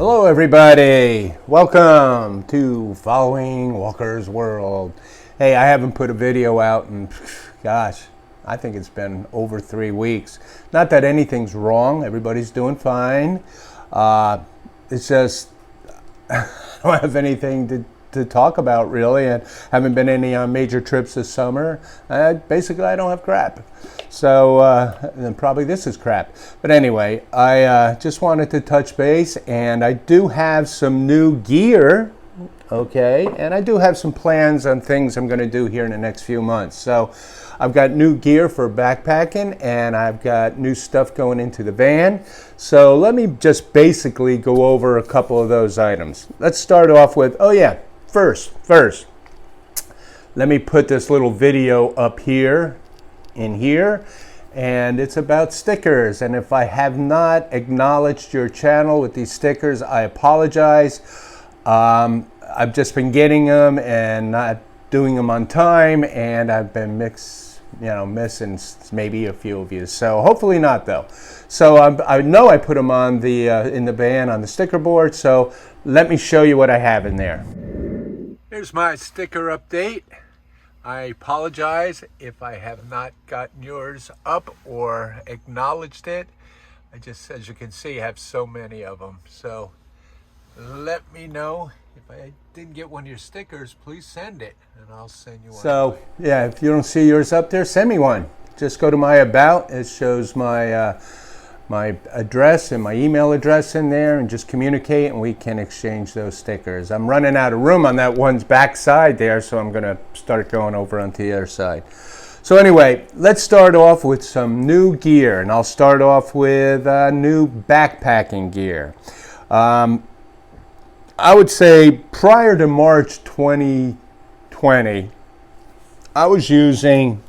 Hello everybody, welcome to Following Walker's World. Hey, I haven't put a video out in, gosh, I think it's been over 3 weeks. Not that anything's wrong, everybody's doing fine. It's just, I don't have anything to talk about really, and haven't been any on major trips this summer. Basically, I don't have crap. So, and probably this is crap. But anyway, I just wanted to touch base, and I do have some new gear, okay? And I do have some plans on things I'm going to do here in the next few months. So, I've got new gear for backpacking, and I've got new stuff going into the van. So, let me just basically go over a couple of those items. Let's start off with, first, let me put this little video up here, in here, and it's about stickers. And if I have not acknowledged your channel with these stickers, I apologize. I've just been getting them and not doing them on time, and I've been missing maybe a few of you. So hopefully not though. So I know I put them on the in the van on the sticker board. So let me show you what I have in there. Here's my sticker update. I apologize if I have not gotten yours up or acknowledged it. I just, as you can see, have so many of them. So let me know if I didn't get one of your stickers, please send it and I'll send you one. So yeah, if you don't see yours up there, send me one. Just go to my about. It shows my my address and my email address in there, and just communicate and we can exchange those stickers. I'm running out of room on that one's back side there, so I'm gonna start going over onto the other side. So anyway, let's start off with some new gear, and I'll start off with new backpacking gear. I would say prior to March 2020, I was using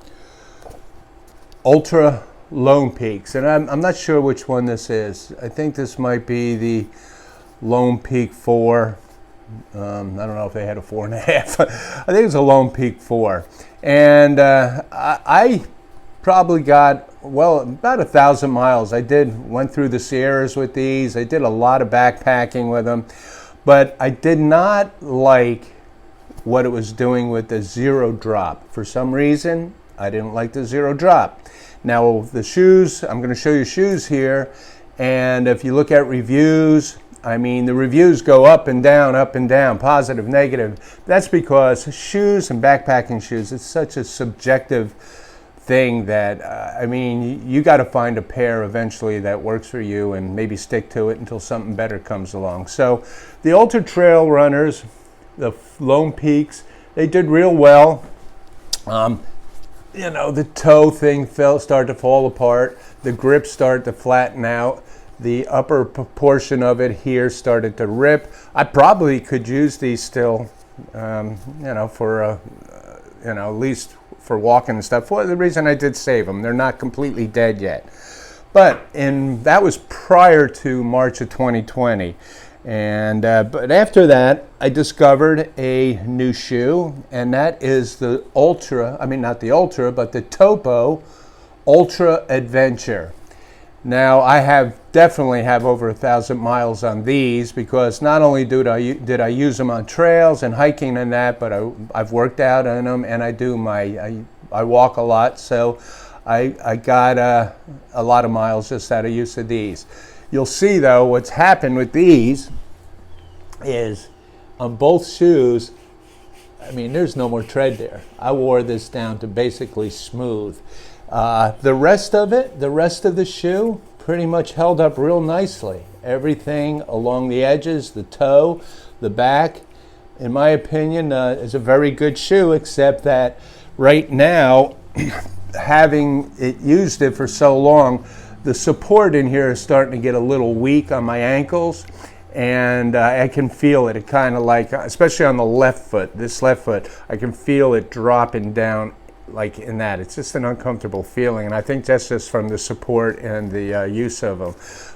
Ultra Lone Peaks, and I'm not sure which one this is. I think this might be the Lone Peak 4. I don't know if they had a 4.5. I think it's a Lone Peak 4. And I probably got, about 1,000 miles. I went through the Sierras with these. I did a lot of backpacking with them. But I did not like what it was doing with the zero drop. For some reason, I didn't like the zero drop. Now the shoes, I'm going to show you shoes here, and if you look at reviews, I mean the reviews go up and down, positive, negative. That's because shoes and backpacking shoes, it's such a subjective thing that, I mean, you got to find a pair eventually that works for you and maybe stick to it until something better comes along. So the Ultra Trail Runners, the Lone Peaks, they did real well. You know, the toe thing started to fall apart. The grip started to flatten out. The upper portion of it here started to rip. I probably could use these still, you know, for, you know, at least for walking and stuff. For the reason I did save them. They're not completely dead yet. But that was prior to March of 2020. And but after that, I discovered a new shoe, and that is the the Topo Ultra Adventure. Now, I definitely have over 1,000 miles on these, because not only did I use them on trails and hiking and that, but I've worked out on them, and I walk a lot, so I got a lot of miles just out of use of these. You'll see though, what's happened with these is on both shoes, I mean, there's no more tread there. I wore this down to basically smooth. The rest of the shoe pretty much held up real nicely. Everything along the edges, the toe, the back, in my opinion, is a very good shoe, except that right now, having used it for so long, the support in here is starting to get a little weak on my ankles, and I can feel it. It kind of like, especially on the left foot, this left foot, I can feel it dropping down like in that. It's just an uncomfortable feeling, and I think that's just from the support and the use of them.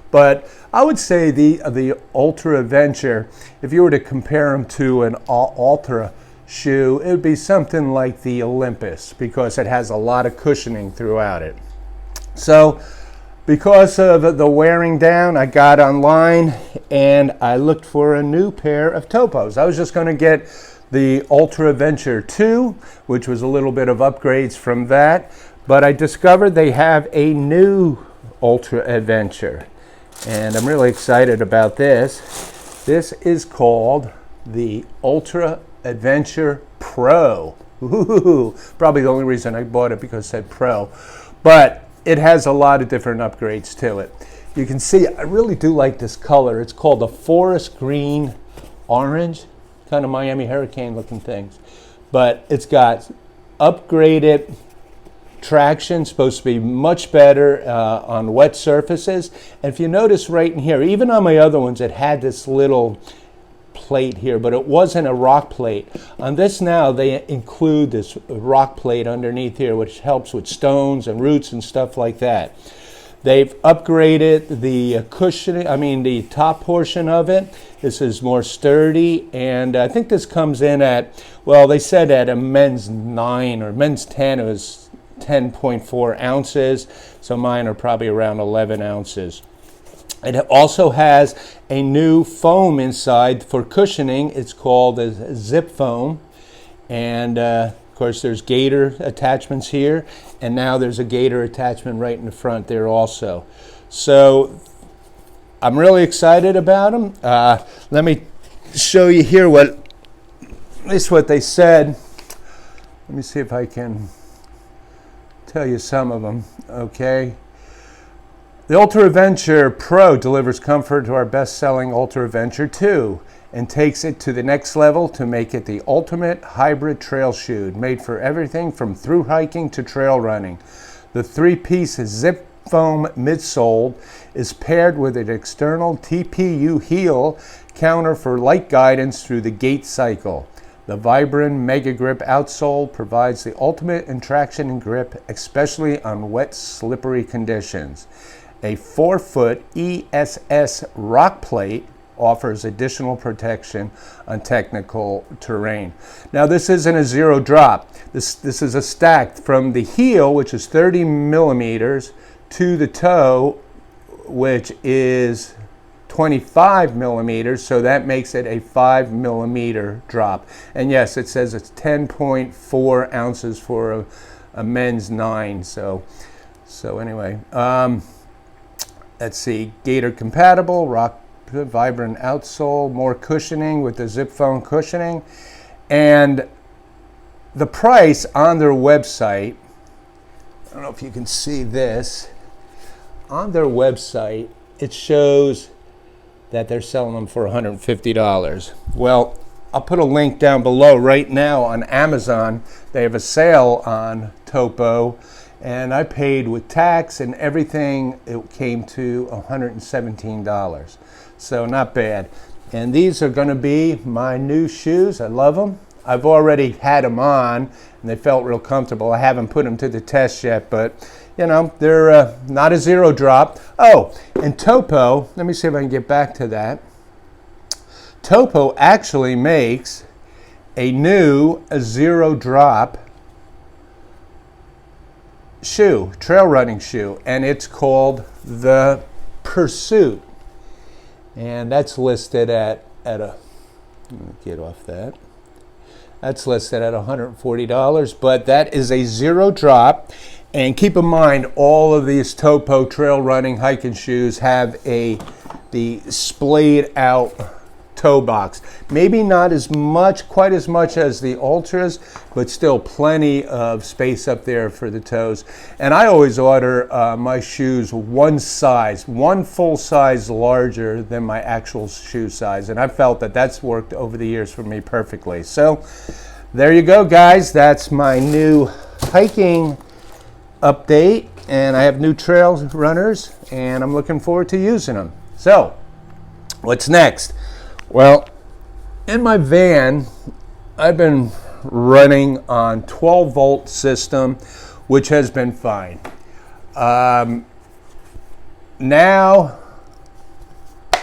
But I would say the Ultra Adventure, if you were to compare them to an Ultra shoe, it would be something like the Olympus, because it has a lot of cushioning throughout it. So because of the wearing down, I got online and I looked for a new pair of Topos. I was just going to get the Ultra Adventure 2, which was a little bit of upgrades from that, but I discovered they have a new Ultra Adventure, and I'm really excited about this. This is called the Ultra Adventure Pro. Ooh, probably the only reason I bought it because it said Pro, but it has a lot of different upgrades to it. You can see I really do like this color. It's called the forest green orange, kind of Miami Hurricane looking things, but it's got upgraded traction, supposed to be much better on wet surfaces. And if you notice right in here, even on my other ones, it had this little plate here, but it wasn't a rock plate. On this now, they include this rock plate underneath here, which helps with stones and roots and stuff like that. They've upgraded the cushioning, the top portion of it. This is more sturdy, and I think this comes in at, well, they said at a men's 9 or men's 10, it was 10.4 ounces, so mine are probably around 11 ounces. It also has a new foam inside for cushioning. It's called a Zip Foam, and of course there's gator attachments here, and now there's a gator attachment right in the front there also. So I'm really excited about them. Let me show you here at least what they said. Let me see if I can tell you some of them. Okay. The Ultra Adventure Pro delivers comfort to our best-selling Ultra Adventure 2 and takes it to the next level to make it the ultimate hybrid trail shoe, made for everything from through hiking to trail running. The three-piece Zip Foam midsole is paired with an external TPU heel counter for light guidance through the gait cycle. The Vibram Mega Grip outsole provides the ultimate in traction and grip, especially on wet, slippery conditions. A 4-foot ESS rock plate offers additional protection on technical terrain. Now, this isn't a zero drop. This is a stack from the heel, which is 30 millimeters, to the toe, which is 25 millimeters, so that makes it a 5 millimeter drop. And yes, it says it's 10.4 ounces for a men's 9. So anyway, let's see, gator compatible, rock Vibram outsole, more cushioning with the Zip Foam cushioning, and the price on their website, I don't know if you can see this, on their website it shows that they're selling them for $150. Well, I'll put a link down below. Right now on Amazon, they have a sale on Topo, and I paid with tax and everything, it came to $117. So not bad. And these are going to be my new shoes. I love them. I've already had them on, and they felt real comfortable. I haven't put them to the test yet, but you know, they're not a zero drop. Oh, and Topo, let me see if I can get back to that. Topo actually makes a new zero drop shoe, trail running shoe, and it's called the Pursuit. And that's listed at a, let me get off that. That's listed at $140, but that is a zero drop. And keep in mind, all of these Topo trail running hiking shoes have the splayed out toe box. Maybe not quite as much as the Ultras, but still plenty of space up there for the toes. And I always order my shoes one full size larger than my actual shoe size. And I felt that that's worked over the years for me perfectly. So there you go, guys. That's my new hiking update, and I have new trail runners, and I'm looking forward to using them. So what's next? Well, in my van, I've been running on 12-volt system, which has been fine. Now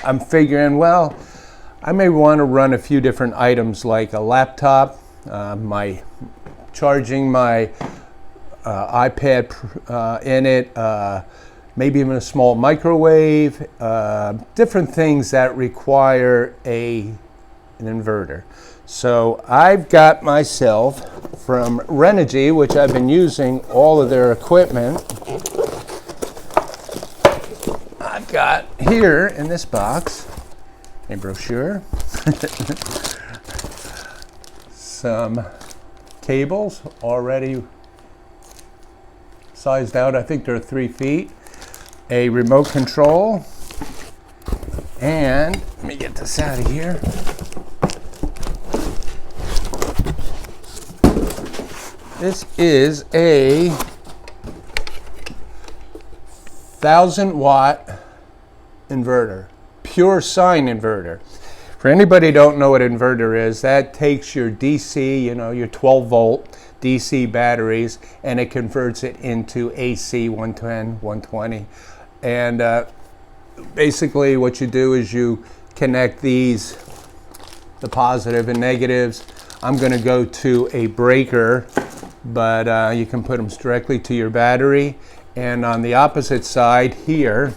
I'm figuring, well, I may want to run a few different items like a laptop, charging my iPad in it, maybe even a small microwave, different things that require an inverter. So I've got myself from Renogy, which I've been using all of their equipment. I've got here in this box a brochure, some cables already sized out. I think they're 3 feet. A remote control, and let me get this out of here. This is a 1,000-watt inverter, pure sine inverter. For anybody who don't know what inverter is, that takes your DC, your 12-volt DC batteries, and it converts it into AC 110, 120. And basically what you do is you connect these, the positive and negatives. I'm going to go to a breaker, but you can put them directly to your battery. And on the opposite side here,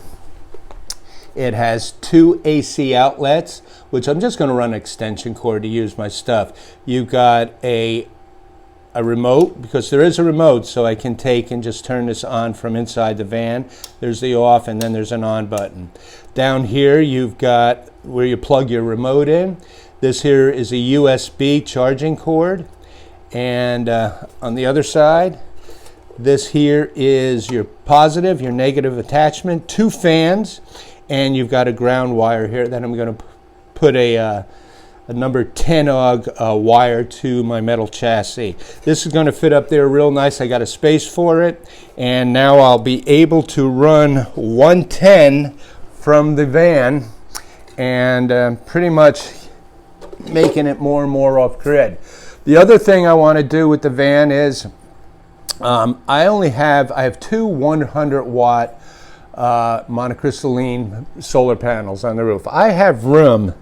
it has 2 AC outlets, which I'm just going to run an extension cord to use my stuff. You've got a remote, because there is a remote, so I can take and just turn this on from inside the van. There's the off, and then there's an on button. Down here you've got where you plug your remote in. This here is a USB charging cord, and on the other side, this here is your positive, your negative attachment, 2 fans, and you've got a ground wire here that I'm going to put a number 10 AUG wire to my metal chassis. This is going to fit up there real nice. I got a space for it, and now I'll be able to run 110 from the van, and pretty much making it more and more off grid. The other thing I want to do with the van is I have 2 100-watt monocrystalline solar panels on the roof. I have room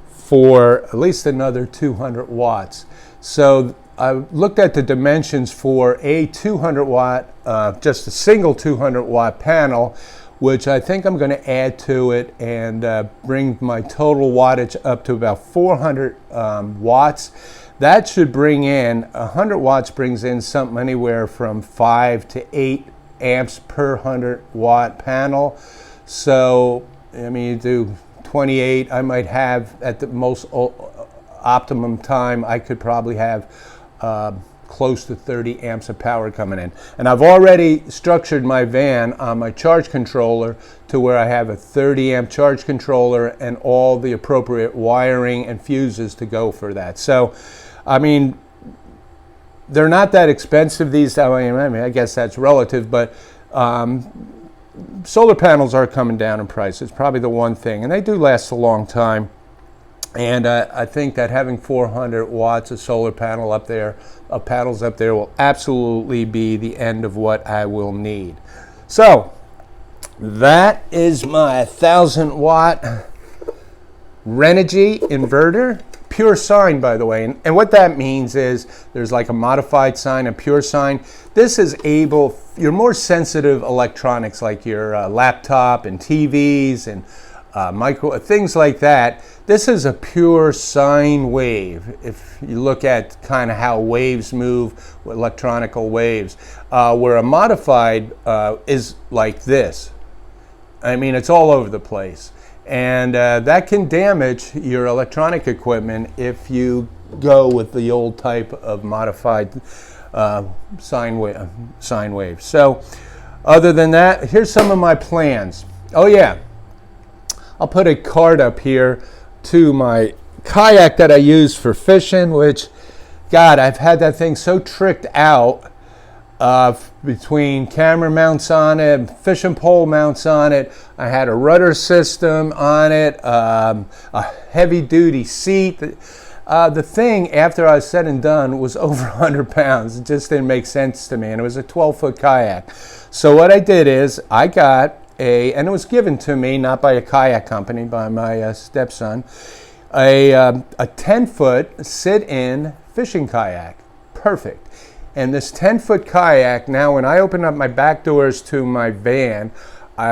for at least another 200 watts. So I looked at the dimensions for a 200 watt, just a single 200 watt panel, which I think I'm going to add to it and bring my total wattage up to about 400 watts. That should bring in, 100 watts brings in something anywhere from 5 to 8 amps per 100 watt panel. So, I mean, you do 28, I might have at the most optimum time, I could probably have close to 30 amps of power coming in. And I've already structured my van on my charge controller to where I have a 30 amp charge controller and all the appropriate wiring and fuses to go for that. So, I mean, they're not that expensive these days. I mean, I guess that's relative, but solar panels are coming down in price. It's probably the one thing, and they do last a long time. And I think that having 400 watts of solar panel up there, panels up there, will absolutely be the end of what I will need. So that is my 1,000-watt Renogy inverter. Pure sine, by the way, and what that means is there's like a modified sine, a pure sine. This is able, your more sensitive electronics like your laptop and TVs and micro things like that. This is a pure sine wave. If you look at kind of how waves move, electronical waves, where a modified is like this. I mean, it's all over the place. And that can damage your electronic equipment if you go with the old type of modified sine wave. So other than that, here's some of my plans. Oh yeah, I'll put a card up here to my kayak that I use for fishing, which, God, I've had that thing so tricked out between camera mounts on it, fishing pole mounts on it. I had a rudder system on it, a heavy duty seat. The thing, after I was said and done, was over 100 pounds. It just didn't make sense to me, and it was a 12-foot kayak. So what I did is I got and it was given to me, not by a kayak company, by my stepson, a 10-foot sit-in fishing kayak. Perfect. And this 10-foot kayak, now when I open up my back doors to my van,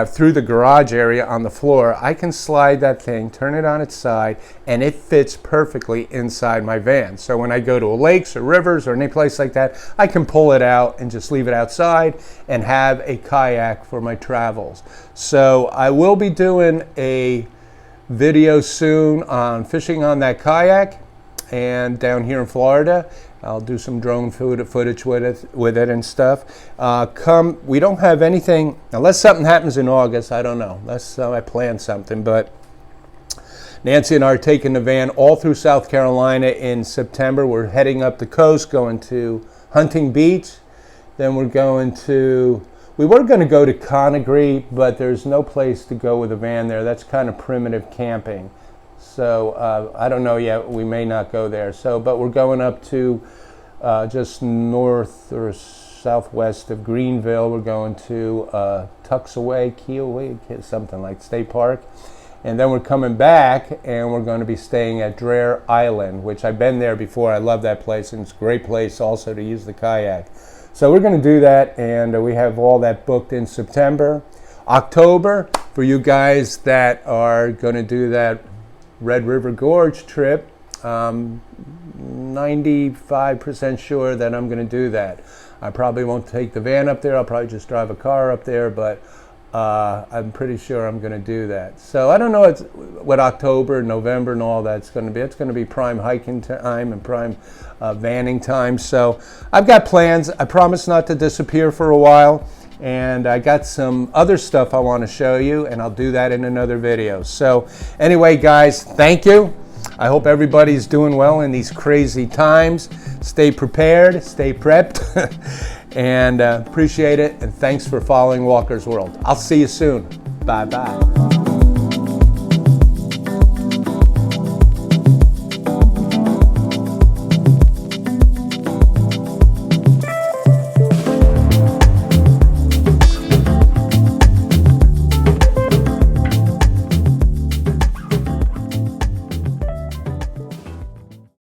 through the garage area on the floor, I can slide that thing, turn it on its side, and it fits perfectly inside my van. So when I go to lakes or rivers or any place like that, I can pull it out and just leave it outside and have a kayak for my travels. So I will be doing a video soon on fishing on that kayak, and down here in Florida I'll do some drone footage with it and stuff. We don't have anything unless something happens in August. I don't know, unless I plan something. But Nancy and I are taking the van all through South Carolina in September. We're heading up the coast, going to Hunting Beach. Then we were going to go to Conagry, but there's no place to go with a van there. That's kind of primitive camping. So I don't know yet. We may not go there. But we're going up to just north or southwest of Greenville. We're going to Tuxaway, Kioway, something like State Park. And then we're coming back, and we're going to be staying at Dreher Island, which I've been there before. I love that place, and it's a great place also to use the kayak. So we're going to do that, and we have all that booked in September. October, for you guys that are going to do that Red River Gorge trip, 95% sure that I'm going to do that. I probably won't take the van up there. I'll probably just drive a car up there, but I'm pretty sure I'm going to do that. So I don't know what October, November, and all that's going to be. It's going to be prime hiking time and prime vanning time. So I've got plans. I promise not to disappear for a while. And I got some other stuff I want to show you, and I'll do that in another video. So anyway, guys, thank you. I hope everybody's doing well in these crazy times. Stay prepared, stay prepped, and appreciate it. And thanks for following Walker's World. I'll see you soon. Bye-bye.